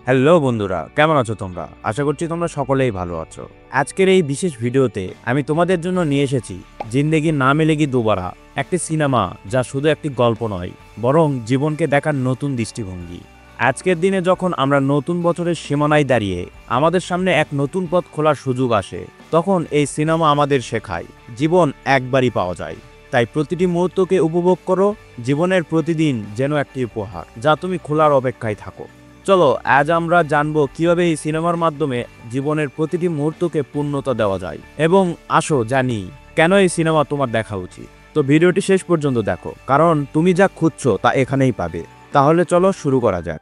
Hello বন্ধুরা, কেমন আছো তোমরা? আশা করছি তোমরা সকলেই ভালো আছো। আজকের এই বিশেষ ভিডিওতে আমি তোমাদের জন্য নিয়ে এসেছি জিন্দেগি না মিলেগি দুবারা, একটি সিনেমা যা শুধু একটি গল্প নয়, বরং জীবনকে দেখার নতুন দৃষ্টিভঙ্গি। আজকের দিনে যখন আমরা নতুন বছরের সীমানায় দাঁড়িয়ে আমাদের সামনে এক নতুন পথ খোলার সুযোগ আসে, তখন এই সিনেমা আমাদের শেখায় জীবন একবারই পাওয়া যায়। তাই প্রতিটি মুহূর্তকে উপভোগ করো, জীবনের প্রতিদিন যেন একটি উপহার যা তুমি খোলার অপেক্ষায় থাকো। চলো আজ আমরা জানবো কিভাবে এই সিনেমার মাধ্যমে জীবনের প্রতিটি মুহূর্তকে পূর্ণতা দেওয়া যায়, এবং আসো জানি কেন এই সিনেমা তোমার দেখা উচিত। তো ভিডিওটি শেষ পর্যন্ত দেখো, কারণ তুমি যা খুঁজছো তা এখানেই পাবে। তাহলে চলো শুরু করা যাক।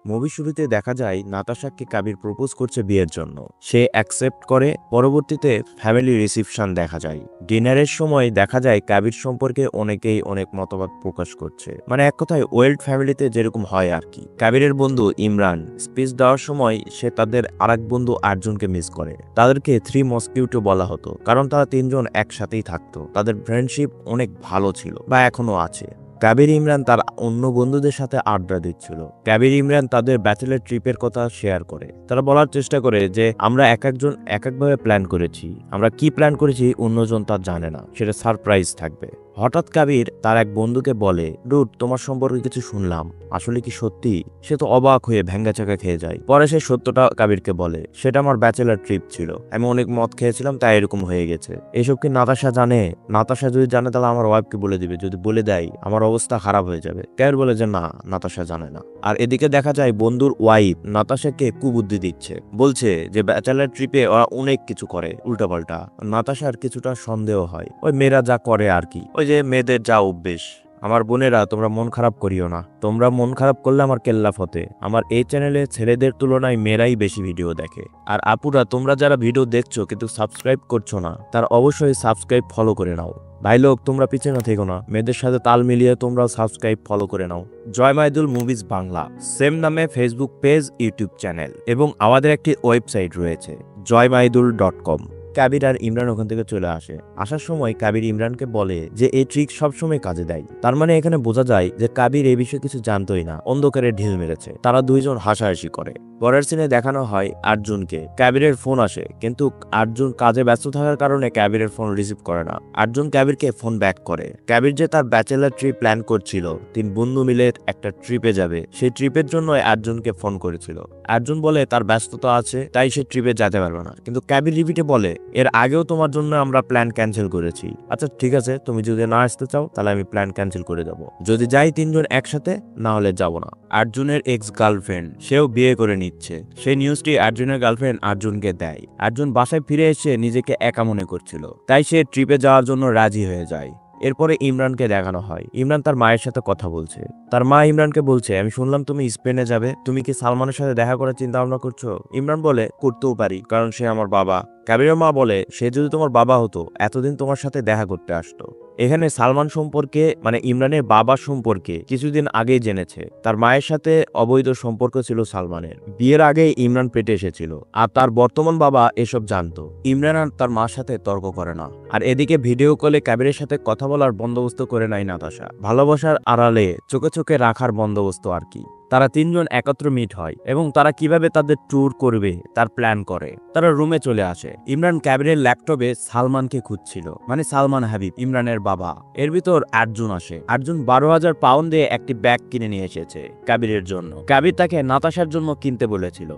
মুভি শুরুতে দেখা যায় নাতাশাকে কাবির প্রপোজ করছে বিয়ের জন্য। সে অ্যাকসেপ্ট করে। পরবর্তীতে ফ্যামিলি রিসেপশন দেখা যায়। ডিনারের সময় দেখা যায় কাবির সম্পর্কে অনেকেই অনেক মতবাদ প্রকাশ করছে, মানে এক কথায় ওয়েল্ড ফ্যামিলিতে যেরকম হয় আর কি। কাবিরের বন্ধু ইমরান স্পিচ দেওয়ার সময় সে তাদের আরেক বন্ধু আর্জুনকে মিস করে। তাদেরকে 3 মস্কিউটো বলা হতো, কারণ তারা তিনজন একসাথেই থাকতো। তাদের ফ্রেন্ডশিপ অনেক ভালো ছিল বা এখনো আছে। কাবির ইমরান তার অন্য বন্ধুদের সাথে আড্ডা দিচ্ছিল। কাবির ইমরান তাদের ব্যাচেলার ট্রিপের কথা শেয়ার করে। তারা বলার চেষ্টা করে যে আমরা এক একজন এক একভাবে প্ল্যান করেছি, আমরা কি প্ল্যান করেছি অন্যজন তা জানে না, সেটা সারপ্রাইজ থাকবে। হঠাৎ কাবির তার এক বন্ধুকে বলে, ডুড তোমার সম্পর্কে কিছু শুনলাম, আসলে কি সত্যি? সে তো অবাক হয়ে ভেঙ্গা চাকা খেয়ে যায়। পরে সে সত্যটা কাবিরকে বলে, সেটা আমার ব্যাচেলার ট্রিপ ছিল, আমি অনেক মদ খেয়েছিলাম তাই এরকম হয়ে গেছে। এসব কি নাতাশা জানে? নাতাশা যদি জানে তাহলে আমার ওয়াইফকে বলে দিবে, যদি বলে দেয় আমার অবস্থা খারাপ হয়ে যাবে। কাবির বলে যে না, নাতাশা জানে না। আর এদিকে দেখা যায় বন্ধুর ওয়াইফ নাতাশাকে কুবুদ্ধি দিচ্ছে, বলছে যে ব্যাচেলার ট্রিপে ওরা অনেক কিছু করে উল্টাপাল্টা। নাতাশার কিছুটা সন্দেহ হয়, ওই মেয়েরা যা করে আর কি, ওই যে মেয়েদের যা অভ্যেস। আমার বোনেরা তোমরা মন খারাপ করিও না, তোমরা মন খারাপ করলে আমার কেল্লা ফতে। আমার এই চ্যানেলে ছেলেদের তুলনায় মেয়েরাই বেশি ভিডিও দেখে। আর আপুরা তোমরা যারা ভিডিও দেখছো কিন্তু সাবস্ক্রাইব করছো না, তার অবশ্যই সাবস্ক্রাইব ফলো করে নাও। ভাই লোক তোমরা পিছনে থেকো না, মেয়েদের সাথে তাল মিলিয়ে তোমরাও সাবস্ক্রাইব ফলো করে নাও। জয় মাইদুল মুভিজ বাংলা সেম নামে ফেসবুক পেজ, ইউটিউব চ্যানেল এবং আমাদের একটি ওয়েবসাইট রয়েছে joymaidul.com। কাবির আর ইমরান ওখান থেকে চলে আসে। আসার সময় কাবির ইমরানকে বলে যে এই ট্রিক সবসময় কাজে দেয়। তার মানে এখানে বোঝা যায় যে কাবির এই বিষয়ে কিছু জানতোই না, অন্ধকারে ঢিল মেরেছে। তারা দুইজন হাসাহাসি করে। পরের সিনে দেখানো হয় আর্জুনকে। কাবিরের ফোন আসে, কিন্তু আর্জুন কাজে ব্যস্ত থাকার কারণে কাবিরের ফোন রিসিভ করে না। আর্জুন কাবিরকে ফোন ব্যাক করে। কাবির যে তার ব্যাচেলার ট্রিপ প্ল্যান করছিল, 3 বন্ধু মিলে একটা ট্রিপে যাবে, সেই ট্রিপের জন্য আর্জুনকে ফোন করেছিল। আর্জুন বলে তার ব্যস্ততা আছে তাই সে ট্রিপে যেতে পারবে না, কিন্তু কাবির রিপিটে বলে এর আগেও তোমার জন্য আমরা প্ল্যান ক্যান্সেল করেছি। আচ্ছা ঠিক আছে, তুমি যদি না আসতে চাও তাহলে আমি প্ল্যান ক্যান্সেল করে দেবো, যদি যাই 3 জন একসাথে, না হলে যাব না। আর্জুনের এক্স গার্লফ্রেন্ড সেও বিয়ে করে নিচ্ছে। সেই নিউজটি আর্জুনের গার্লফ্রেন্ড আর্জুনকে দেয়। আর্জুন বাসায় ফিরে এসে নিজেকে একা মনে করছিল, তাই সে ট্রিপে যাওয়ার জন্য রাজি হয়ে যায়। এরপরে ইমরানকে দেখানো হয়। ইমরান তার মায়ের সাথে কথা বলছে। তার মা ইমরানকে বলছে, আমি শুনলাম তুমি স্পেনে যাবে, তুমি কি সালমানের সাথে দেখা করার চিন্তা ভাবনা করছো? ইমরান বলে, করতেও পারি, কারণ সে আমার বাবা। কাবিরের মা বলে, সে যদি তোমার বাবা হতো এতদিন তোমার সাথে দেখা করতে আসতো। এখানে সালমান সম্পর্কে, মানে ইমরানের বাবা সম্পর্কে কিছুদিন আগেই জেনেছে। তার মায়ের সাথে অবৈধ সম্পর্ক ছিল সালমানের। বিয়ের আগে ইমরান পেটে এসেছিল, আর তার বর্তমান বাবা এসব জানতো। ইমরান আর তার মার সাথে তর্ক করে না। আর এদিকে ভিডিও কলে কাবিরের সাথে কথা বলার বন্দোবস্ত করে নাই নাতাশা। ভালোবাসার আড়ালে চোখে চোখে রাখার বন্দোবস্ত আর কি। তারা 3 জন একত্র মিট হয় এবং তারা কিভাবে তাদের ট্যুর করবে তার প্ল্যান করে। তারা রুমে চলে আসে। ইমরান কাবিরের ল্যাপটপে সালমানকে খুঁজছিল, মানে সালমান হাবিব, ইমরানের বাবা। এর ভিতর আর্জুন আসে। আর্জুন 12,000 পাউন্ড দিয়ে একটি ব্যাগ কিনে নিয়ে এসেছে কাবিরের জন্য। কাবির তাকে নাতাশার জন্য কিনতে বলেছিল।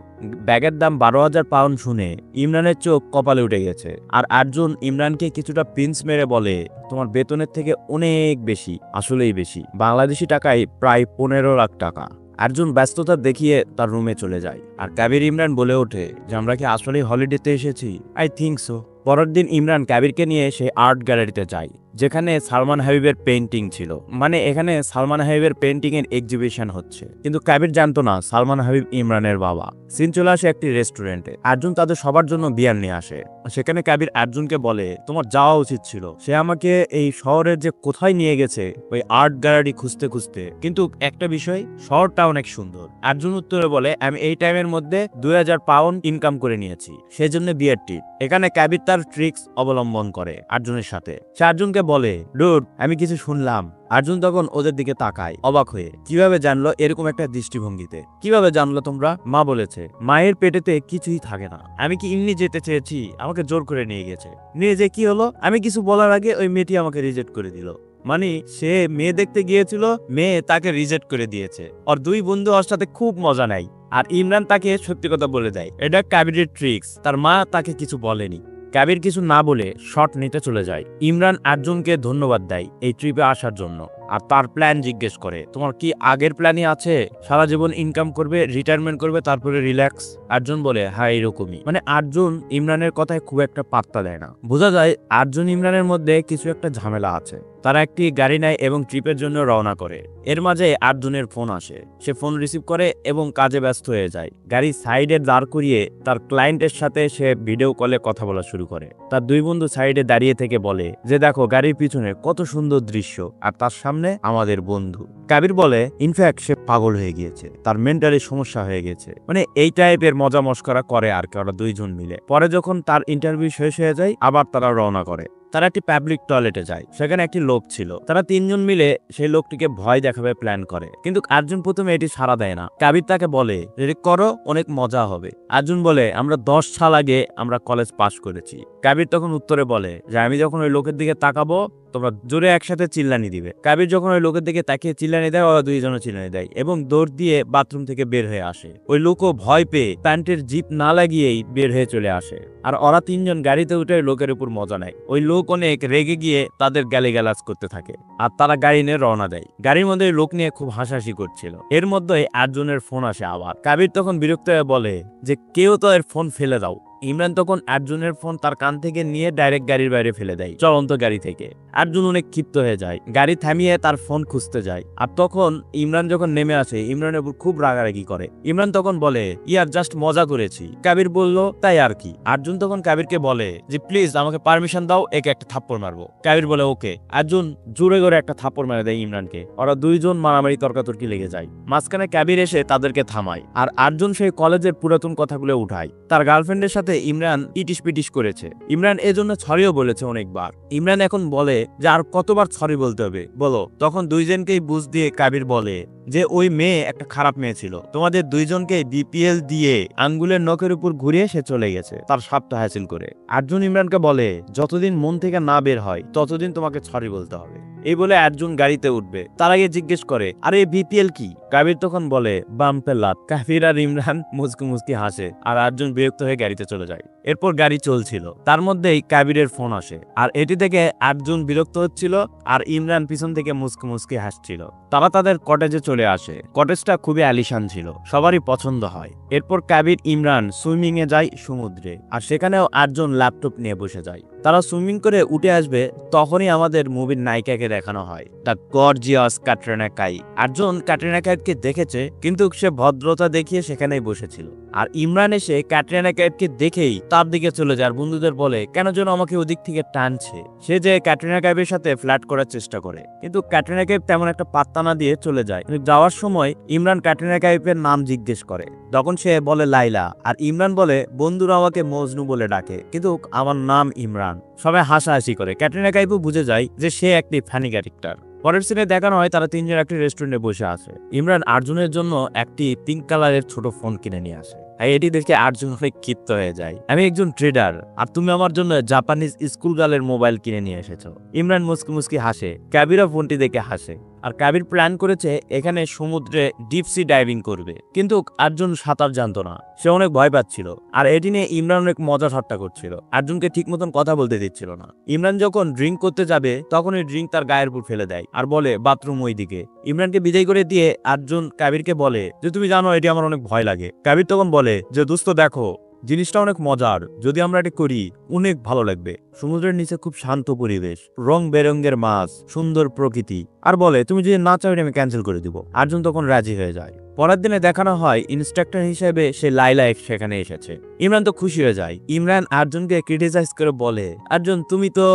ব্যাগের দাম 12,000 পাউন্ড শুনে ইমরানের চোখ কপালে উঠে গেছে। আর আর্জুন ইমরানকে কিছুটা পিঞ্চ মেরে বলে, তোমার বেতনের থেকে অনেক বেশি, আসলেই বেশি, বাংলাদেশি টাকায় প্রায় 15 লাখ টাকা। আর্জুন ব্যস্ততা দেখিয়ে তার রুমে চলে যায়। আর কাবির ইমরান বলে ওঠে যে আমরা কি আসলেই হলিডেতে এসেছি? I think so. পরের দিন ইমরান কাবিরকে নিয়ে সেই আর্ট গ্যালারিতে যায়, যেখানে সালমান হাবিবের পেন্টিং ছিল। মানে এখানে সালমান হাবিবের পেন্টিং এর এক্সিবিশন হচ্ছে, কিন্তু কাবির জানতো না সালমান হাবিব ইমরানের বাবা। সিন চলে আসে একটি রেস্টুরেন্টে। আর্জুন তাদের সবার জন্য বিয়ার নিয়ে আসে। সেখানে কাবির আর্জুনকে বলে, তোমার যাওয়া উচিত ছিল, সে আমাকে এই শহরের যে কোথায় নিয়ে গেছে ওই আর্ট গ্যালারি খুঁজতে খুঁজতে, কিন্তু একটা বিষয়, শহরটা অনেক সুন্দর। আর্জুন উত্তরে বলে, আমি এই টাইমের মধ্যে 2,000 পাউন্ড ইনকাম করে নিয়েছি, সেজন্য বিয়ার ট্রিট। এখানে কাবির তার ট্রিক্স অবলম্বন করে আর্জুনের সাথে। সে আর্জুনকে বলে, ডুড আমি কিছু শুনলাম। অর্জুন তখন ওদের দিকে তাকায় অবাক হয়ে, কিভাবে জানলো এরকম একটা দৃষ্টিভঙ্গিতে? কিভাবে জানলো তোমরা? মা বলেছে, মায়ের পেটেতে কিছুই থাকে না। আমি কি এমনি যেতে চেয়েছি? আমাকে জোর করে নিয়ে গেছে। নিয়ে যে কি হলো? আমি কিছু বলার আগে ওই মেয়েটি আমাকে রিজেক্ট করে দিল। মানে সে মেয়ে দেখতে গিয়েছিল, মেয়ে তাকে রিজেক্ট করে দিয়েছে। আর দুই বন্ধু ওর সাথে খুব মজা নেয়। আর ইমরান তাকে সত্যি কথা বলে দেয়, এটা কাবিরের ট্রিক্স। তার মা তাকে কিছু বলেনি। কাবির কিছু না বলে শট নিতে চলে যায়। ইমরান অর্জুনকে ধন্যবাদ দেয় এই ট্রিপে আসার জন্য। আর তার প্ল্যান জিজ্ঞেস করে, তোমার কি আগের প্ল্যানই আছে? সারা জীবন ইনকাম করবে, রিটায়ারমেন্ট করবে, তারপরে রিল্যাক্স? অর্জুন বলে, হ্যাঁ এরকমই। মানে অর্জুন ইমরানের কথায় খুব একটা পাত্তা দেয় না। বোঝা যায় অর্জুন ইমরানের মধ্যে কিছু একটা ঝামেলা আছে। তারা একটি গাড়ি নেয় এবং ট্রিপের জন্য রওনা করে। এর মাঝে অর্জুনের ফোন আসে। সে ফোন রিসিভ করে এবং কাজে ব্যস্ত হয়ে যায়। গাড়ি সাইডে দাঁড় করিয়ে তার ক্লায়েন্টের সাথে সে ভিডিও কলে কথা বলা শুরু করে। তার দুই বন্ধু সাইডে দাঁড়িয়ে থেকে বলে যে, দেখো গাড়ির পিছনে কত সুন্দর দৃশ্য, আর তার সামনে আমাদের বন্ধু। কাবির বলে, ইনফ্যাক্ট সে পাগল হয়ে গিয়েছে, তার মেন্টালি সমস্যা হয়ে গেছে। মানে এই টাইপের মজা মস্করা করে আর কি ওরা দুইজন মিলে। পরে যখন তার ইন্টারভিউ শেষ হয়ে যায়, আবার তারা রওনা করে। তারা একটি পাবলিক টয়লেটে যায়। সেখানে একটি লোক ছিল। তারা তিনজন মিলে সেই লোকটিকে ভয় দেখাবে প্ল্যান করে, কিন্তু অর্জুন প্রথমে এটি সাড়া দেয় না। কাবির তাকে বলে, রেডি করো, অনেক মজা হবে। অর্জুন বলে, আমরা 10 সাল আগে আমরা কলেজ পাশ করেছি। কাবির তখন উত্তরে বলে যে, আমি যখন ওই লোকের দিকে তাকাবো তোমরা জোরে একসাথে চিল্লানি দিবে। কাবির যখন ওই লোকের দিকে তাকিয়ে চিল্লানি দেয়, ওরা দুইজনে চিল্লানি দেয় এবং দৌড় দিয়ে বাথরুম থেকে বের হয়ে আসে। ওই লোকও ভয় পেয়ে প্যান্টের জিপ না লাগিয়েই বের হয়ে চলে আসে। আর ওরা তিনজন গাড়িতে উঠে লোকের উপর মজা নেয়। ওই লোক অনেক রেগে গিয়ে তাদের গালিগালাজ করতে থাকে। আর তারা গাড়ি নিয়ে রওনা দেয়। গাড়ির মধ্যে লোক নিয়ে খুব হাসাহাসি করছিল। এর মধ্যে অর্জুনের ফোন আসে আবার। কাবির তখন বিরক্ত হয়ে বলে যে, কেউ তো এর ফোন ফেলে দাও। ইমরান তখন অর্জুনের ফোন তার কান থেকে নিয়ে ডাইরেক্ট গাড়ির বাইরে ফেলে দেয়, চলন্ত গাড়ি থেকে। অর্জুন অনেক ক্ষিপ্ত হয়ে যায়, গাড়ি থামিয়ে তার ফোন খুঁজতে যায়। আর তখন ইমরান যখন নেমে আসে, ইমরানের উপর খুব রাগারাগি করে। ইমরান তখন বলে, ইয়ার জাস্ট মজা করেছি। কাবির বলল, তাই আর কি। অর্জুন তখন কাবিরকে বলে যে, প্লিজ আমাকে পারমিশন দাও, একে একটা থাপ্পড় মারবো। কাবির বলে, ওকে। অর্জুন জোরে করে একটা থাপ্পড় মেরে দেয় ইমরানকে। ওরা দুইজন মারামারি তর্কাতর্কি লেগে যায়। মাঝখানে কাবির এসে তাদেরকে থামায়। আর অর্জুন সেই কলেজের পুরাতন কথাগুলো উঠায়। তার গার্লফ্রেন্ডের সাথে ইমরান ইটিস পিটিস করেছে। ইমরান এজন্য সরিও বলেছে অনেকবার। ইমরান এখন বলে যে, আর কতবার সরি বলতে হবে বলো? তখন দুইজনকেই বুঝ দিয়ে কাবির বলে যে, ওই মেয়ে একটা খারাপ মেয়ে ছিল, তোমাদের দুইজনকে বিপিএল দিয়ে আঙ্গুলের নখের উপর ঘুরিয়ে সে চলে গেছে তার স্বার্থ হাসিল করে। অর্জুন ইমরানকে বলে, যতদিন মন থেকে না বের হয় ততদিন তোমাকে সরি বলতে হবে। এই বলে অর্জুন গাড়িতে উঠবে। তার আগে জিজ্ঞেস করে, আরে বিপিএল কি? কাবির তখন বলে, বাম্পের লাত। কাবির আর ইমরান মুচকি মুচকি হাসে। আর অর্জুন বিরক্ত হয়ে গাড়িতে চলে যায়। এরপর গাড়ি চলছিল, তার মধ্যেই কাবিরের ফোন আসে। আর এটি থেকে অর্জুন বিরক্ত হচ্ছিল আর ইমরান পিছন থেকে মুচকি মুচকি হাসছিল। তারা তাদের কটেজে চলে আসে। কটেজটা খুবই আলিশান ছিল, সবারই পছন্দ হয়। এরপর কাবির ইমরান সুইমিং এ যায় সমুদ্রে। আর সেখানেও অর্জুন ল্যাপটপ নিয়ে বসে যায়। তারা সুইমিং করে উঠে আসবে, তখনই আমাদের মুভির নায়িকাকে দেখানো হয়, দ্য গর্জিয়াস ক্যাটরিনা কাইফ। অর্জুন ক্যাটরিনা কাইফকে দেখেছে, কিন্তু সে ভদ্রতা দেখিয়ে সেখানেই বসেছিল। আর ইমরান এসে ক্যাটরিনা কাইফকে দেখেই তার দিকে চলে যায় আর বন্ধুদের বলে, কেন যেন আমাকে ওদিক থেকে টানছে। সে যে ক্যাটরিনা কাইফের সাথে ফ্ল্যাট করার চেষ্টা করে, কিন্তু ক্যাটরিনা কাইফ তেমন একটা পাত্তা না দিয়ে চলে যায়। কিন্তু যাওয়ার সময় ইমরান ক্যাটরিনা কাইফের নাম জিজ্ঞেস করে, তখন সে বলে লাইলা। আর ইমরান বলে, বন্ধুরা আমাকে মজনু বলে ডাকে, কিন্তু আমার নাম ইমরান। সবাই হাসাহাসি করে। ক্যাটরিনা কাইফও বুঝে যায় যে সে একটি ফানি ক্যারেক্টার। পরের সিনে দেখানো হয় তারা তিনজন একটি রেস্টুরেন্টে বসে আছে। ইমরান অর্জুনের জন্য একটি পিঙ্ক কালারের ছোট ফোন কিনে নিয়ে আসে। এটি দেখে অর্জুন অনেক ক্ষিপ্ত হয়ে যায়। আমি একজন ট্রেডার, আর তুমি আমার জন্য জাপানিজ স্কুল গার্লের মোবাইল কিনে নিয়ে এসেছো। ইমরান মুস্কি মুস্কি হাসে। কাবিরও ফোনটি দেখে হাসে। আর কাবির প্ল্যান করেছে এখানে সমুদ্রে ডিপ সি ডাইভিং করবে, কিন্তু অর্জুন সাঁতার জানতো না, সে অনেক ভয় পাচ্ছিল। আর এটি নিয়ে ইমরান অনেক মজা ঠাট্টা করছিল, অর্জুনকে ঠিক মতন কথা বলতে দিচ্ছিল না। ইমরান যখন ড্রিঙ্ক করতে যাবে, তখন ওই ড্রিঙ্ক তার গায়ের উপর ফেলে দেয় আর বলে, বাথরুম ওই দিকে। ইমরানকে বিদায় করে দিয়ে অর্জুন কাবিরকে বলে যে, তুমি জানো এটি আমার অনেক ভয় লাগে। কাবির তখন বলে যে, দোস্ত দেখো, জিনিসটা অনেক মজার, যদি আমরা এটা করি অনেক ভালো লাগবে। সমুদ্রের নিচে খুব শান্ত পরিবেশ, রং বেরঙ্গের মাছ, সুন্দর প্রকৃতি। আর বলে, তুমি যদি না চাও আমি ক্যান্সেল করে দিব। অর্জুন তখন রাজি হয়ে যায়। পরের দিনে দেখানো হয় ইনস্ট্রাক্টর হিসেবে সে লাইলা সেখানে এসেছে। ইমরান তো খুশি হয়ে যায়। ইমরান অর্জুনকে ক্রিটিসাইজ করে বলে, অর্জুন তুমি তো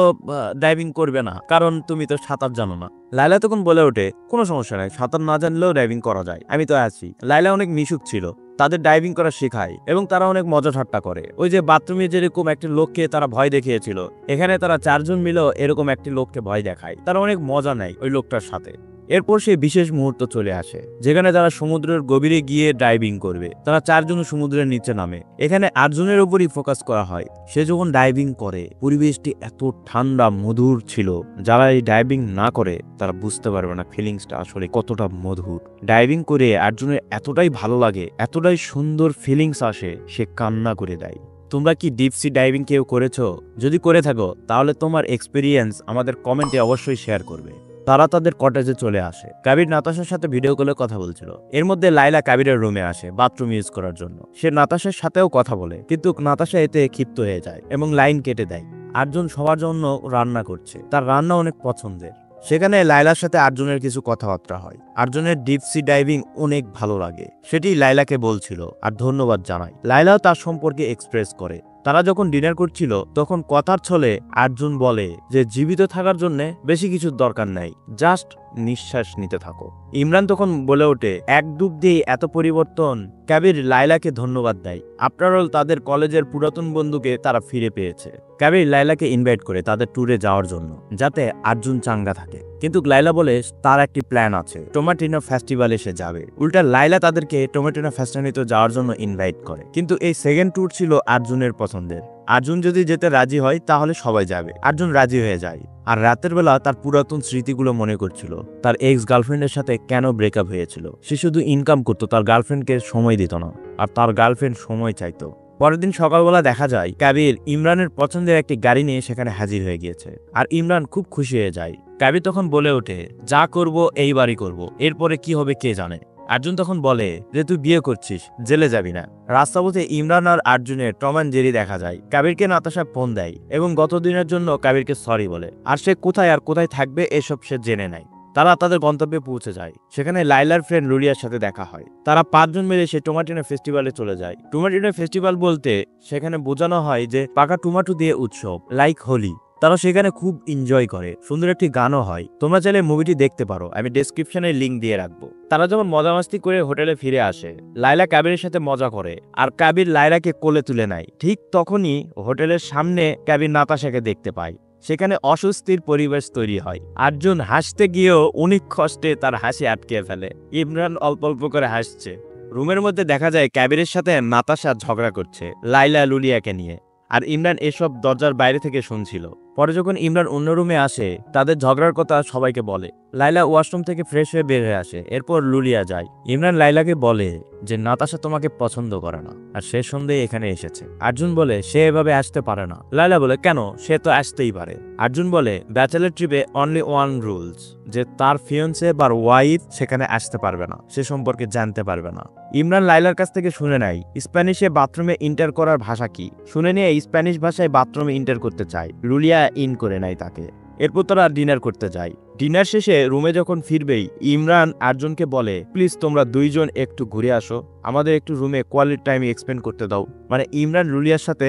ডাইভিং করবে না, কারণ তুমি তো সাঁতার জানো না। লাইলা তখন বলে ওঠে, কোনো সমস্যা নাই, সাঁতার না জানলেও ডাইভিং করা যায়, আমি তো আছি। লাইলা অনেক মিশুক ছিল, তাদের ডাইভিং করা শেখায় এবং তারা অনেক মজা ঠাট্টা করে। ওই যে বাথরুমে যেরকম একটি লোককে তারা ভয় দেখিয়েছিল, এখানে তারা 4 জন মিলেও এরকম একটি লোককে ভয় দেখায়। তারা অনেক মজা নেয় ওই লোকটার সাথে। এরপর সেই বিশেষ মুহূর্ত চলে আসে যেখানে তারা সমুদ্রের গভীরে গিয়ে ডাইভিং করবে। তারা 4 জন সমুদ্রের নিচে নামে। এখানে আর্জুনের উপরই ফোকাস করা হয়। সে যখন ডাইভিং করে পরিবেশটি এত ঠান্ডা মধুর ছিল, যারা এই ডাইভিং না করে তারা বুঝতে পারবে না ফিলিংসটা আসলে কতটা মধুর। ডাইভিং করে আর্জুনের এতটাই ভালো লাগে, এতটাই সুন্দর ফিলিংস আসে, সে কান্না করে দেয়। তোমরা কি ডিপ সি ডাইভিং কেউ করেছো? যদি করে থাকো তাহলে তোমার এক্সপিরিয়েন্স আমাদের কমেন্টে অবশ্যই শেয়ার করবে। তারা তাদের কটেজে চলে আসে। কাবির নাতাশার সাথে ভিডিও কলে কথা বলছিল। এর মধ্যে লাইলা কাবিরের রুমে আসে বাথরুম ইউজ করার জন্য। সে নাতাশার সাথেও কথা বলে, কিন্তু নাতাশা এতে ক্ষিপ্ত হয়ে যায় এবং লাইন কেটে দেয়। আর্জুন সবার জন্য রান্না করছে, তার রান্না অনেক পছন্দের। সেখানে লাইলার সাথে আর্জুনের কিছু কথাবার্তা হয়। আর্জুনের ডিপ সি ডাইভিং অনেক ভালো লাগে, সেটি লাইলাকে বলছিল আর ধন্যবাদ জানায়। লাইলাও তার সম্পর্কে এক্সপ্রেস করে। তারা যখন ডিনার করছিল তখন কথার ছলে আর্জুন বলে যে জীবিত থাকার জন্য বেশি কিছুর দরকার নাই, জাস্ট নিঃশ্বাস নিতে থাকো। ইমরান তখন বলে ওঠে, এক ডুব দিয়ে এত পরিবর্তন। কাবির লাইলাকে ধন্যবাদ দেয়। আফটার অল তাদের কলেজের পুরাতন বন্ধুকে তারা ফিরে পেয়েছে। কাবির লাইলাকে ইনভাইট করে তাদের ট্যুরে যাওয়ার জন্য, যাতে আর্জুন চাঙ্গা থাকে। কিন্তু লাইলা বলে তার একটি প্ল্যান আছে, টোমাটিনো ফেস্টিভ্যালে সে যাবে। উল্টা লাইলা তাদেরকে টোমাটিনো ফেস্টিভ্যালে যাওয়ার জন্য ইনভাইট করে। কিন্তু এই সেকেন্ড ট্যুর ছিল আর্জুনের পছন্দের। আর্জুন যদি যেতে রাজি হয় তাহলে সবাই যাবে। আর্জুন রাজি হয়ে যায়। আর রাতের বেলা তার পুরাতন স্মৃতিগুলো মনে করছিল। তার এক্স গার্লফ্রেন্ডের সাথে কেন ব্রেকআপ হয়েছিল। সে শুধু ইনকাম করতো, তার গার্লফ্রেন্ডকে সময় দিত না, আর তার গার্লফ্রেন্ড সময় চাইতো। পরের দিন সকালবেলা দেখা যায় কাবির ইমরানের পছন্দের একটি গাড়ি নিয়ে সেখানে হাজির হয়ে গিয়েছে। আর ইমরান খুব খুশি হয়ে যায়। কাবির তখন বলে ওঠে, যা করব এইবারই করব, এরপরে কি হবে কে জানে। আর্জুন তখন বলে যে তুই বিয়ে করছিস, জেলে যাবি না। রাস্তা পথে ইমরান আর আর্জুনের টম অ্যান্ড জেরি দেখা যায়। কাবিরকে নাতাশা ফোন দেয় এবং গত দিনের জন্য কাবিরকে সরি বলে। আর সে কোথায় আর কোথায় থাকবে এসব সে জেনে নেয়। তারা তাদের গন্তব্যে পৌঁছে যায়। সেখানে লাইলার ফ্রেন্ড লুলিয়ার সাথে দেখা হয়। তারা 5 জন মিলে সে টোমাটিনো ফেস্টিভ্যালে চলে যায়। টোমাটিনো ফেস্টিভ্যাল বলতে সেখানে বোঝানো হয় যে পাকা টমেটো দিয়ে উৎসব, লাইক হোলি। তারা সেখানে খুব এনজয় করে। সুন্দর একটি গানও হয়। তোমরা চাইলে মুভিটি দেখতে পারো, আমি ডেসক্রিপশনে লিঙ্ক দিয়ে রাখবো। তারা যখন মজামাস্তি করে হোটেলে ফিরে আসে, লাইলা কাবিরের সাথে মজা করে আর কাবির লাইলাকে কোলে তুলে নেয়। ঠিক তখনই হোটেলের সামনে কাবির নাতাশাকে দেখতে পায়। সেখানে অস্বস্তির পরিবেশ তৈরি হয়। আর্জুন হাসতে গিয়েও অনেক কষ্টে তার হাসি আটকে ফেলে। ইমরান অল্প অল্প করে হাসছে। রুমের মধ্যে দেখা যায় কাবিরের সাথে নাতাশা ঝগড়া করছে লাইলা লুলিয়াকে নিয়ে। আর ইমরান এসব দরজার বাইরে থেকে শুনছিল। পরে যখন ইমরান অন্য রুমে আসে, তাদের ঝগড়ার কথা সবাইকে বলে। লাইলা ওয়াশরুম থেকে ফ্রেশ হয়ে বের হয়ে আসে। এরপর লুলিয়া যায়। ইমরান লাইলাকে বলে যে নাতাশা তোমাকে পছন্দ করে না, আর সে সন্দেহে এখানে এসেছে। আর্জুন বলে সে এভাবে আসতে পারে না। লাইলা বলে কেন, সে তো আসতেই পারে। আর্জুন বলে ব্যাচেলর ট্রিপে অনলি ওয়ান রুলস, যে তার ফিয়ন্সে বা ওয়াইফ সেখানে আসতে পারবে না, সে সম্পর্কে জানতে পারবে না। ইমরান লাইলার কাছ থেকে শুনে নেয় স্প্যানিশে বাথরুমে ইন্টার করার ভাষা কি। শুনে নিয়ে স্প্যানিশ ভাষায় বাথরুমে ইন্টার করতে চায়। লুলিয়া ইন করে নেয় তাকে। এরপর তারা ডিনার করতে যায়। ডিনার শেষে রুমে যখন ফিরবেই ইমরান আর্জুনকে বলে, প্লিজ তোমরা 2 জন একটু ঘুরে আসো, আমাদের একটু রুমে কোয়ালিটি টাইম এক্সপেন্ড করতে দাও। মানে ইমরান লুলিয়ার সাথে,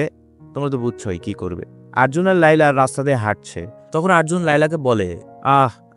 তোমরা তো বুঝছোই কি করবে। আর্জুন আর লাইলা রাস্তা দিয়ে হাঁটছে। তখন আর্জুন লাইলাকে বলে,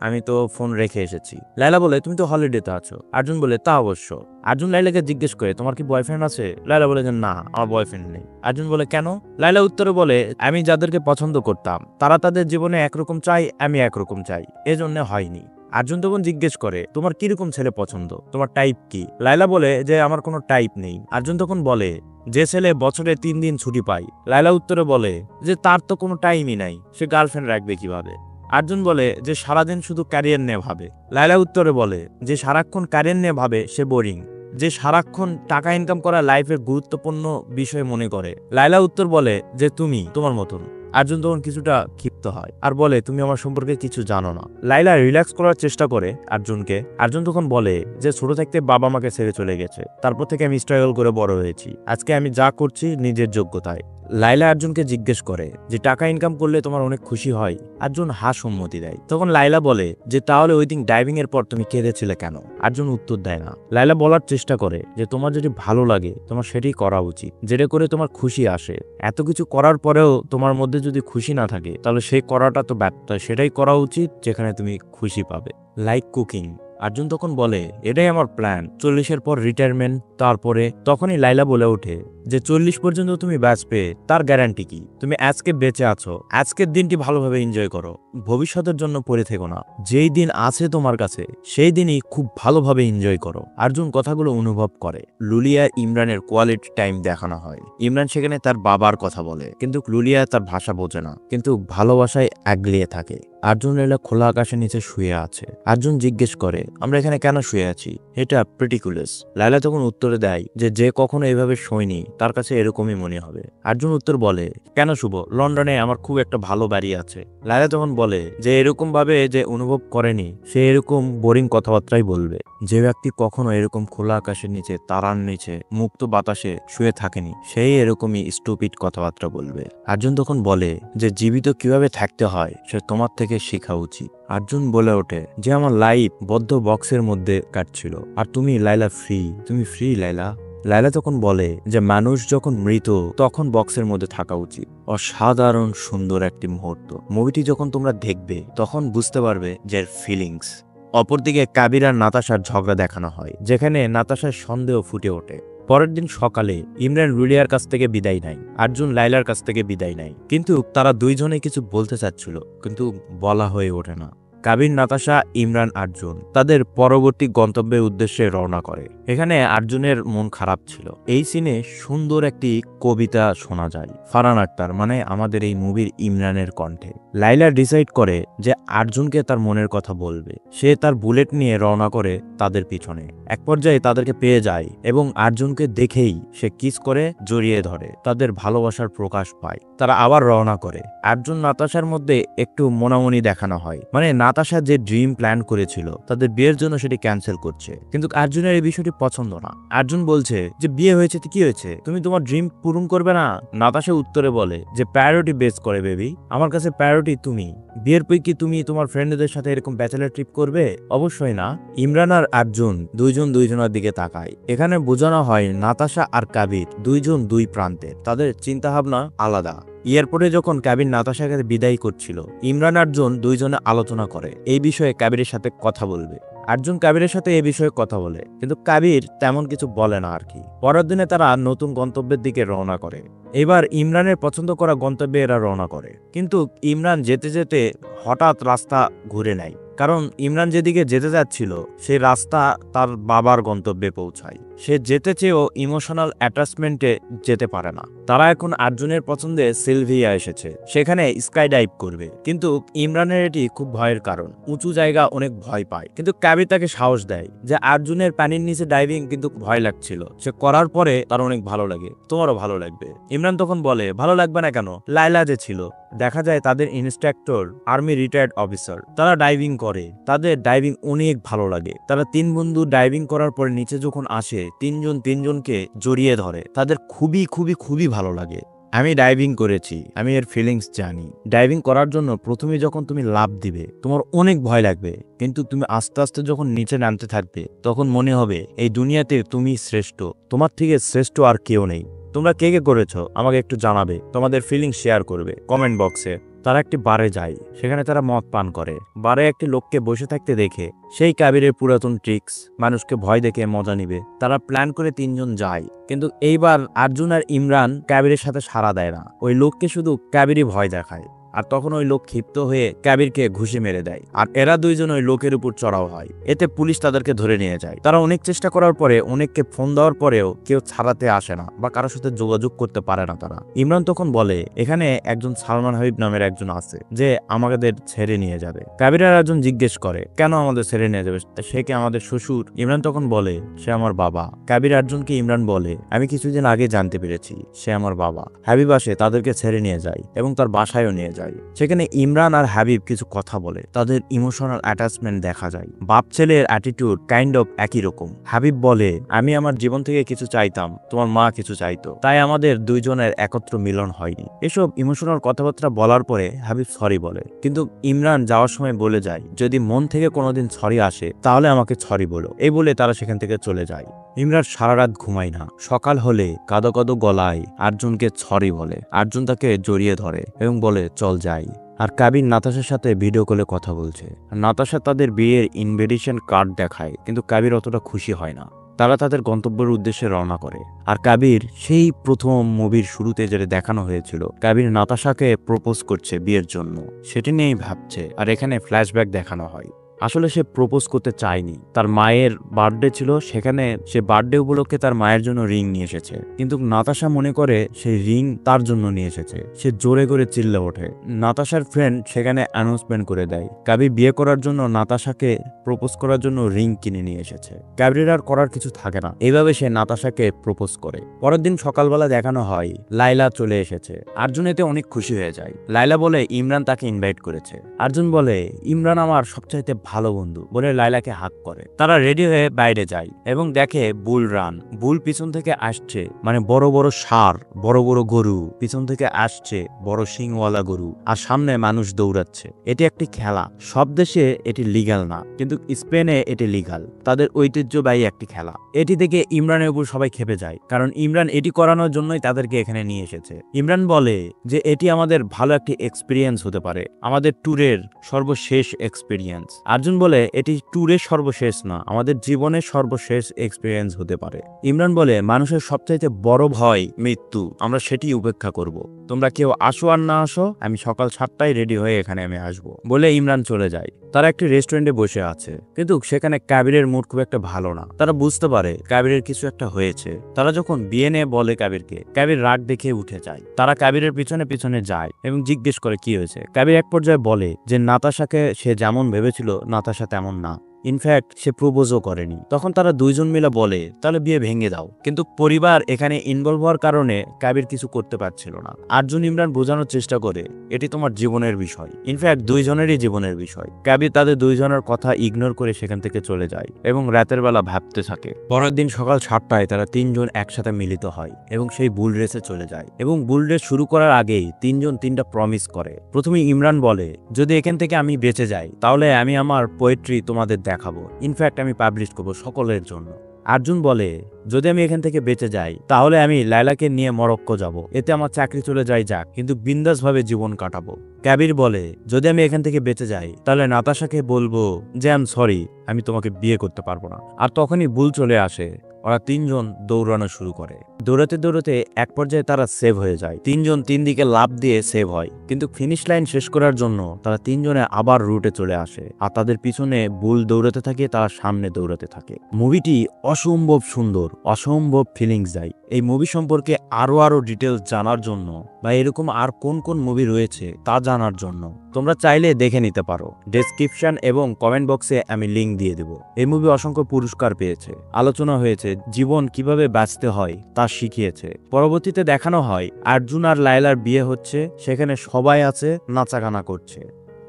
আমি তো ফোন রেখে এসেছি। লাইলা বলে তুমি তো হলিডেতে আছো। আর্জুন বলে তা অবশ্য। আর্জুন লাইলাকে জিজ্ঞেস করে তোমার কি বয়ফ্রেন্ড আছে। লাইলা বলে যে না, আমার বয়ফ্রেন্ড নেই। আর্জুন বলে কেন। লাইলা উত্তরে বলে আমি যাদেরকে পছন্দ করতাম তারা তাদের জীবনে একরকম চাই, আমি একরকম চাই, এজন্য হয়নি। আর্জুন তখন জিজ্ঞেস করে তোমার কিরকম ছেলে পছন্দ, তোমার টাইপ কি। লাইলা বলে যে আমার কোনো টাইপ নেই। আর্জুন তখন বলে যে ছেলে বছরে 3 দিন ছুটি পায়। লাইলা উত্তরে বলে যে তার তো কোনো টাইমই নাই, সে গার্লফ্রেন্ড রাখবে কিভাবে। আর্জুন বলে যে সারাদিন শুধু ক্যারিয়ার নিয়ে ভাবে। লাইলা উত্তরে বলে যে সারাক্ষণ ক্যারিয়ার নিয়ে ভাবে সে বোরিং, যে সারাক্ষণ টাকা ইনকাম করা লাইফের গুরুত্বপূর্ণ বিষয় মনে করে। লাইলা উত্তর বলে যে তুমি তোমার মতন। আর্জুন তখন কিছুটা ক্ষিপ্ত হয় আর বলে তুমি আমার সম্পর্কে কিছু জানো না। লাইলা রিল্যাক্স করার চেষ্টা করে আর্জুনকে। আর্জুন তখন বলে যে ছোট থাকতে বাবা মাকে ছেড়ে চলে গেছে, তারপর থেকে আমি স্ট্রাগল করে বড় হয়েছি, আজকে আমি যা করছি নিজের যোগ্যতায়। লাইলা আর্জুনকে জিজ্ঞেস করে যে টাকা ইনকাম করলে তোমার অনেক খুশি হয়। আর্জুন সম্মতি দেয়। তখন লাইলা বলে যে তাহলে ওই দিন ডাইভিং এর পর তুমি কেঁদেছিলে কেন। আর্জুন উত্তর দেয় না। লাইলা বলার চেষ্টা করে যে তোমার যদি ভালো লাগে তোমার সেটাই করা উচিত, যেটা করে তোমার খুশি আসে। এত কিছু করার পরেও তোমার মধ্যে যদি খুশি না থাকে তাহলে সেই করাটা তো ব্যর্থ, সেটাই করা উচিত যেখানে তুমি খুশি পাবে। Like cooking. আর্জুন তখন বলে এটাই আমার প্ল্যান, 40-এর পর রিটায়ারমেন্ট। তারপরে তখনই লাইলা বলে ওঠে যে 40 পর্যন্ত তুমি বাঁচবে তার গ্যারান্টি কি? তুমি আজকে বেঁচে আছো, আজকের দিনটি ভালোভাবে এনজয় করো, ভবিষ্যতের জন্য পড়ে থেকো না। যেই দিন আছে তোমার কাছে সেই দিনই খুব ভালোভাবে এনজয় করো। অর্জুন কথাগুলো অনুভব করে। লুলিয়া ইমরানের কোয়ালিটি টাইম দেখানো হয়। ইমরান সেখানে তার বাবার কথা বলে, কিন্তু লুলিয়া তার ভাষা বোঝে না, কিন্তু ভালোবাসায় আগলিয়ে থাকে। অর্জুন লাইলা খোলা আকাশের নিচে শুয়ে আছে। অর্জুন জিজ্ঞেস করে আমরা এখানে কেন শুয়ে আছি, এটা প্রিটিকুলাস। লাইলা তখন উত্তরে দেয় যে যে কখনো এভাবে শোয়নি তার কাছে এরকমই মনে হবে। অর্জুন উত্তর বলে কেন শুভ, লন্ডনে আমার খুব একটা ভালো বাড়ি আছে। লাইলা তখন বলে যে এরকম ভাবে যে অনুভব করেনি সে এরকম বোরিং কথাবার্তাই বলবে। যে ব্যক্তি কখনো এরকম খোলা আকাশের নিচে তারার নিচে মুক্ত বাতাসে শুয়ে থাকেনি সেই এরকমই স্টুপিড কথাবার্তা বলবে। অর্জুন তখন বলে যে জীবিত কিভাবে থাকতে হয় সে তোমার থেকে শেখা উচিত। অর্জুন বলে ওঠে যে আমার লাইফ বদ্ধ বক্সের মধ্যে কাটছিল আর তুমি লাইলা ফ্রি, তুমি ফ্রি লাইলা। লাইলা তখন বলে যে মানুষ যখন মৃত তখন বক্সের মধ্যে থাকা উচিত। অসাধারণ সুন্দর একটি মুহূর্ত। মুভিটি যখন তোমরা দেখবে তখন বুঝতে পারবে যে ফিলিংস। অপরদিকে কাবির আর নাতাশার ঝগড়া দেখানো হয়, যেখানে নাতাশার সন্দেহ ফুটে ওঠে। পরের দিন সকালে ইমরান লুলিয়ার কাছ থেকে বিদায় নেয়, অর্জুন লাইলার কাছ থেকে বিদায় নেয়, কিন্তু তারা দুইজনে কিছু বলতে চাচ্ছিল কিন্তু বলা হয়ে ওঠে না। কাবির, নাতাশা, ইমরান, অর্জুন তাদের পরবর্তী গন্তব্যের উদ্দেশ্যে রওনা করে। এখানে অর্জুনের মন খারাপ ছিল। এই সিনে সুন্দর একটি কবিতা শোনা যায় ফারহান আক্তার মানে আমাদের এই মুভির ইমরানের কণ্ঠে। লাইলা ডিসাইড করে যে অর্জুনকে তার মনের কথা বলবে। সে তার বুলেট নিয়ে রওনা করে তাদের পিছনে। এক পর্যায়ে তাদেরকে পেয়ে যায় এবং অর্জুনকে দেখেই সে কিস করে জড়িয়ে ধরে। তাদের ভালোবাসার প্রকাশ পায়। তারা আবার রওনা করে। অর্জুন নাতাশার মধ্যে একটু মনামনি দেখানো হয়, মানে নাতাশা যে ড্রিম প্ল্যান করেছিল তাদের বিয়ের জন্য সেটি ক্যান্সেল করছে, কিন্তু অর্জুনের এই বিষয়টি পছন্দ না। অর্জুন বলছে যে বিয়ে হয়েছে তো কি হয়েছে, তুমি তোমার ড্রিম পূরণ করবে না? নাতাশা উত্তরে বলে যে প্রায়োরিটি বেস করে বেবি, আমার কাছে প্রায়োরিটি তুমি। বিয়ের পর কি তুমি তোমার ফ্রেন্ডদের সাথে এরকম ব্যাচেলার ট্রিপ করবে? অবশ্যই না। ইমরান আর অর্জুন দুইজন দুইজনের দিকে তাকায়। এখানে বোঝানো হয় নাতাশা আর কাবির দুইজন দুই প্রান্তের, তাদের চিন্তাভাবনা আলাদা। এয়ারপোর্টে যখন কাবির নাতাশাকে বিদায় করছিল, ইমরান অর্জুন দুইজনে আলোচনা করে এই বিষয়ে কাবিরের সাথে কথা বলবে। অর্জুন কাবিরের সাথে এই বিষয়ে কথা বলে, কিন্তু কাবির তেমন কিছু বলে না আর কি। পরের দিনে তারা নতুন গন্তব্যের দিকে রওনা করে। এবার ইমরানের পছন্দ করা গন্তব্যে এরা রওনা করে, কিন্তু ইমরান যেতে যেতে হঠাৎ রাস্তা ঘুরে নেয়, কারণ ইমরান যেদিকে যেতে যাচ্ছিল সেই রাস্তা তার বাবার গন্তব্যে পৌঁছায়। সে যেতে চেয়েও ইমোশনাল অ্যাটাচমেন্টে যেতে পারে না। তারা এখন অর্জুনের পছন্দে সিলভিয়া এসেছে, সেখানে স্কাই ডাইভ করবে, কিন্তু ইমরানের এটি খুব ভয়ের কারণ। উঁচু জায়গা অনেক ভয় পায়, কিন্তু কাবির তাকে সাহস দেয় যে অর্জুনের পানির নিচে ডাইভিং কিন্তু ভয় লাগছিল, সে করার পরে তার অনেক ভালো লাগে, তোমারও ভালো লাগবে। ইমরান তখন বলে ভালো লাগবে না কেন, লাইলা যে ছিল। দেখা যায় তাদের ইন্সট্রাক্টর আর্মি রিটায়ার্ড অফিসার, তারা ডাইভিং করে, তাদের ডাইভিং অনেক ভালো লাগে। তারা তিন বন্ধু ডাইভিং করার পরে নিচে যখন আসে তিনজন তিনজনকে জড়িয়ে ধরে, তাদের খুবই খুবই খুবই ভালো লাগে। আমি ডাইভিং করেছি, আমি এর ফিলিংস জানি। ডাইভিং করার জন্য প্রথমে যখন তুমি লাফ দিবে তোমার অনেক ভয় লাগবে, কিন্তু তুমি আস্তে আস্তে যখন নিচে নামতে থাকবে তখন মনে হবে এই দুনিয়াতে তুমি শ্রেষ্ঠ, তোমার থেকে শ্রেষ্ঠ আর কেউ নেই। তোমরা কে কে করেছো আমাকে একটু জানাবে, তোমাদের ফিলিংস শেয়ার করবে কমেন্ট বক্সে। তারা একটি বারে যায়, সেখানে তারা মদ পান করে। বারে একটি লোককে বসে থাকতে দেখে সেই কাবিরের পুরাতন ট্রিক্স, মানুষকে ভয় দেখে মজা নিবে। তারা প্ল্যান করে তিনজন যায়, কিন্তু এইবার অর্জুন আর ইমরান কাবিরের সাথে সাড়া দেয় না। ওই লোককে শুধু কাবিরই ভয় দেখায়, আর তখন ওই লোক ক্ষিপ্ত হয়ে কাবিরকে ঘুষি মেরে দেয়, আর এরা দুইজন ওই লোকের উপর চড়াও হয়। এতে পুলিশ তাদেরকে ধরে নিয়ে যায়। তারা অনেক চেষ্টা করার পরে, অনেককে ফোন দেওয়ার পরেও কেউ ছাড়াতে আসে না বা কারোর সাথে যোগাযোগ করতে পারে না তারা। ইমরান তখন বলে এখানে একজন সালমান হাবিব নামের একজন আছে যে আমাদের ছেড়ে নিয়ে যাবে। কাবির আর একজন জিজ্ঞেস করে কেন আমাদের ছেড়ে নিয়ে যাবে, সে কি আমাদের শ্বশুর? ইমরান তখন বলে সে আমার বাবা। কাবির আর্জুনকে ইমরান বলে আমি কিছুদিন আগে জানতে পেরেছি সে আমার বাবা। হাবিব আসে তাদেরকে ছেড়ে নিয়ে যায় এবং তার বাসায়ও নিয়ে যায়। সেখানে ইমরান আর হাবিব কিছু কথা বলে, তাদের ইমোশনাল অ্যাটাচমেন্ট দেখা যায়। বাপ ছেলের অ্যাটিটিউড কাইন্ড অফ একই রকম। হাবিব বলে আমি আমার জীবন থেকে কিছু চাইতাম, তোমার মা কিছু চাইতো, তাই আমাদের দুইজনের একত্র মিলন হয়নি। এসব ইমোশনাল কথাবার্তা বলার পরে হাবিব সরি বলে, কিন্তু ইমরান যাওয়ার সময় বলে যায় যদি মন থেকে কোনোদিন সরি আসে তাহলে আমাকে সরি বলো। এই বলে তারা সেখান থেকে চলে যায়। ইমরান সারা রাত ঘুমায় না। সকাল হলে কাঁদো কাঁদো গলায় অর্জুনকে সরি বলে। অর্জুন তাকে জড়িয়ে ধরে এবং বলে চল যাই। আর কাবির নাতাশার সাথে ভিডিও কলে কথা বলছে। নাতাশা তাদের বিয়ের ইনভিটেশন কার্ড দেখায়, কিন্তু কাবির অতটা খুশি হয় না। তারা তাদের গন্তব্যের উদ্দেশ্যে রওনা করে। আর কাবির সেই প্রথম মুভির শুরুতে যেটা দেখানো হয়েছিল, কাবির নাতাশাকে প্রপোজ করছে বিয়ের জন্য, সেটি নিয়েই ভাবছে। আর এখানে ফ্ল্যাশব্যাক দেখানো হয়। আসলে সে প্রপোজ করতে চায়নি, তার মায়ের বার্থডে ছিল, সেখানে সে বার্থডে উপলক্ষে তার মায়ের জন্য রিং নিয়ে এসেছে। কিন্তু নাতাশা মনে করে সেই রিং তার জন্য নিয়ে এসেছে। সে জোরে করে চিল্লে ওঠে। নাতাশার ফ্রেন্ড সেখানে অ্যানাউন্সমেন্ট করে দেয় কাবির বিয়ে করার জন্য নাতাশাকে প্রপোজ করার জন্য রিং কিনে নিয়ে এসেছে। কাবিরের আর করার কিছু থাকে না, এইভাবে সে নাতাশাকে প্রপোজ করে। পরের দিন সকালবেলা দেখানো হয় লাইলা চলে এসেছে। আর্জুন এতে অনেক খুশি হয়ে যায়। লাইলা বলে ইমরান তাকে ইনভাইট করেছে। আর্জুন বলে ইমরান আমার সবচাইতে ভালো বন্ধু বলে লাইলাকে হাক করে। তারা রেডি হয়ে বাইরে যায় এবং দেখে বুল রান। বুল পিছন থেকে আসছে, মানে বড় বড় ষাঁড়, বড় বড় গরু পিছন থেকে আসছে, বড় শিংওয়ালা গরু, আর সামনে মানুষ দৌড়াচ্ছে। এটি একটি খেলা। সব দেশে এটি লিগ্যাল না, কিন্তু স্পেনে এটি লিগ্যাল। তাদের ঐতিহ্যবাহী একটি খেলা। এটি থেকে ইমরানের উপর সবাই খেপে যায়, কারণ ইমরান এটি করানোর জন্যই তাদেরকে এখানে নিয়ে এসেছে। ইমরান বলে যে এটি আমাদের ভালো একটি এক্সপিরিয়েন্স হতে পারে, আমাদের ট্যুরের সর্বশেষ এক্সপিরিয়েন্স। আর্জুন বলে এটি ট্যুরের সর্বশেষ না, আমাদের জীবনের সর্বশেষ এক্সপিরিয়েন্স হতে পারে। ইমরান বলে মানুষের সবচাইতে বড় ভয় মৃত্যু, আমরা সেটি উপেক্ষা করব। তোমরা কেউ আসো আর না আসো, আমি সকাল 7টায় রেডি হয়ে এখানে আমি আসবো বলে ইমরান চলে যায়। তারা একটি রেস্টুরেন্টে বসে আছে, কিন্তু সেখানে কাবিরের মুড খুব একটা ভালো না। তারা বুঝতে পারে কাবিরের কিছু একটা হয়েছে। তারা যখন বিয়ে নিয়ে বলে কাবিরকে, কাবির রাগ দেখে উঠে যায়। তারা কাবিরের পিছনে পিছনে যায় এবং জিজ্ঞেস করে কি হয়েছে। কাবির এক পর্যায়ে বলে যে নাতাশাকে সে যেমন ভেবেছিল নাতাশা তেমন না, ইনফ্যাক্ট সে প্রপোজও করেনি। তখন তারা দুইজন মিলে বলে তাহলে বিয়ে ভেঙে দাও, কিন্তু পরিবার এখানে ইনভলভ হওয়ার কারণে কাবির কিছু করতে পারছিল না। আর্জুন ইমরান বোঝানোর চেষ্টা করে এটি তোমার জীবনের বিষয়, ইনফ্যাক্ট দুইজনেরই জীবনের বিষয়। কাবির তাদের দুইজনের কথা ইগনোর করে সেখান থেকে চলে যায় এবং রাতের বেলা ভাবতে থাকে। পরের দিন সকাল 7টায় তারা তিনজন একসাথে মিলিত হয় এবং সেই বুল রেসে চলে যায়। এবং বুল রেস শুরু করার আগেই তিনজন তিনটা প্রমিস করে। প্রথমে ইমরান বলে যদি এখান থেকে আমি বেঁচে যাই তাহলে আমি আমার পোয়েট্রি তোমাদের দেখাবো, ইনফ্যাক্ট আমি পাবলিশ করবো সকলের জন্য। আর্জুন বলে যদি আমি এখান থেকে বেঁচে যাই তাহলে আমি লাইলাকে নিয়ে মরক্কো যাব, এতে আমার চাকরি চলে যায় যাক, কিন্তু বিন্দাস ভাবে জীবন কাটাবো। কাবির বলে যদি আমি এখান থেকে বেঁচে যাই তাহলে নাতাশাকে বলবো যে আই এম সরি, আমি তোমাকে বিয়ে করতে পারবো না। আর তখনই বুল চলে আসে। ওরা তিনজন দৌড়ানো শুরু করে। দৌড়াতে দৌড়াতে এক পর্যায়ে তারা সেভ হয়ে যায়। তিনজন তিন দিকে লাফ দিয়ে সেভ হয়, কিন্তু ফিনিশ লাইন শেষ করার জন্য তারা তিনজনে আবার রুটে চলে আসে। আর তাদের পিছনে বুল দৌড়াতে থাকে, তারা সামনে দৌড়াতে থাকে। মুভিটি অসম্ভব সুন্দর, অসম্ভব ফিলিংস দেয়। এই মুভি সম্পর্কে আরো ডিটেলস জানার জন্য বা এরকম আর কোন কোন মুভি রয়েছে তা জানার জন্য তোমরা চাইলে দেখে নিতে পারো। ডেসক্রিপশন এবং কমেন্ট বক্সে আমি লিঙ্ক দিয়ে দেব। এই মুভি অসংখ্য পুরস্কার পেয়েছে, আলোচনা হয়েছে, জীবন কিভাবে বাঁচতে হয় তা শিখিয়েছে। পরবর্তীতে দেখানো হয় আর্জুন আর লায়লার বিয়ে হচ্ছে, সেখানে সবাই আছে, নাচাগানা করছে।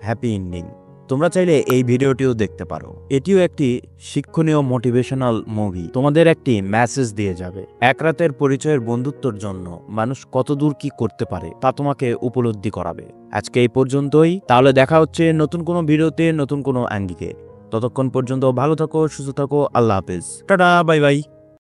Happy ending. তোমরা চাইলে এই ভিডিওটিও দেখতে পারো। এটিও একটি শিক্ষণীয় মোটিভেশনাল মুভি, তোমাদের একটি মেসেজ দিয়ে যাবে। এক রাতের পরিচয়ের বন্ধুত্বর জন্য মানুষ কতদূর কি করতে পারে তা তোমাকে উপলব্ধি করাবে। আজকে এই পর্যন্তই, তাহলে দেখা হচ্ছে নতুন কোনো ভিডিওতে, নতুন কোনো অ্যাঙ্গিকে। ততক্ষণ পর্যন্ত ভালো থাকো, সুস্থ থাকো, আল্লাহ হাফেজ, টাটা, বাই বাই।